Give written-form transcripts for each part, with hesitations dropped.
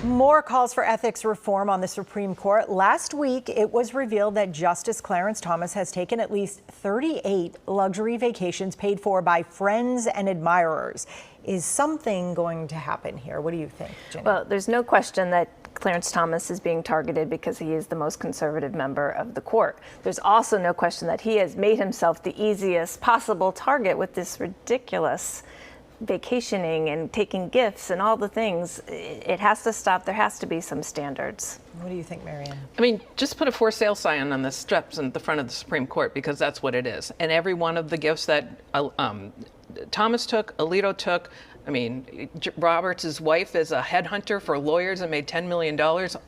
More calls for ethics reform on the Supreme Court. Last week, it was revealed that Justice Clarence Thomas has taken at least 38 luxury vacations paid for by friends and admirers. Is something going to happen here? What do you think, Jenny? Well, there's no question that Clarence Thomas is being targeted because he is the most conservative member of the court. There's also no question that he has made himself the easiest possible target with this ridiculous vacationing and taking gifts and all the things. It has to stop. There has to be some standards. What do you think, Marianne? I mean, just put a for sale sign on the steps in the front of the Supreme Court, because that's what it is. And every one of the gifts that Thomas took, Alito took, I mean, Roberts' wife is a headhunter for lawyers and made $10 million.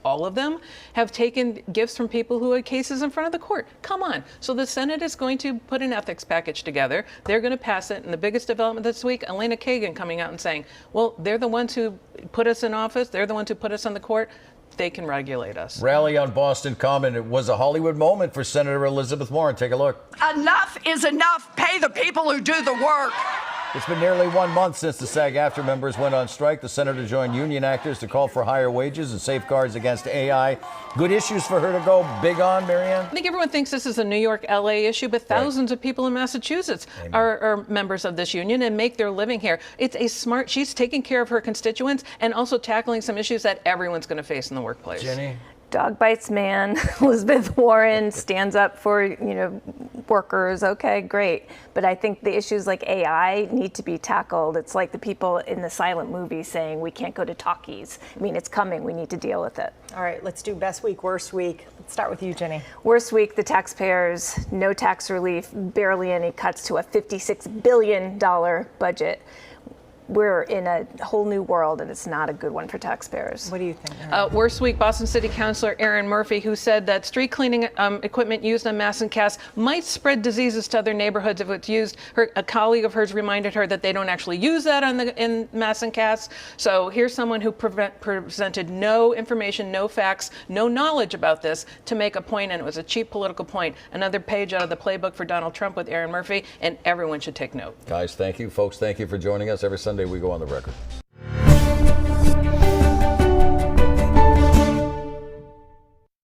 All of them have taken gifts from people who had cases in front of the court. Come on. So the Senate is going to put an ethics package together. They're going to pass it. And the biggest development this week, Elena Kagan coming out and saying, well, they're the ones who put us in office. They're the ones who put us on the court. They can regulate us. Rally on Boston Common. It was a Hollywood moment for Senator Elizabeth Warren. Take a look. Enough is enough. Pay the people who do the work. It's been nearly 1 month since the SAG-AFTRA members went on strike. The senator joined union actors to call for higher wages and safeguards against AI. Good issues for her to go big on, Marianne? I think everyone thinks this is a New York, LA issue, but thousands of people in Massachusetts are members of this union and make their living here. It's a smart, she's taking care of her constituents and also tackling some issues that everyone's going to face in the workplace. Jenny? Dog bites man. Elizabeth Warren stands up for, workers. Okay, great. But I think the issues like AI need to be tackled. It's like the people in the silent movie saying we can't go to talkies. I mean, it's coming. We need to deal with it. All right, let's do best week, worst week. Let's start with you, Jenny. Worst week, the taxpayers, no tax relief, barely any cuts to a $56 billion budget. We're in a whole new world, and it's not a good one for taxpayers. What do you think? Worst week, Boston City Councilor Erin Murphy, who said that street cleaning equipment used on Mass and Cass might spread diseases to other neighborhoods if it's used. A colleague of hers reminded her that they don't actually use that in Mass and Cass. So here's someone who presented no information, no facts, no knowledge about this to make a point, and it was a cheap political point. Another page out of the playbook for Donald Trump with Erin Murphy, and everyone should take note. Guys, thank you. Folks, thank you for joining us. Every Sunday we go on the record.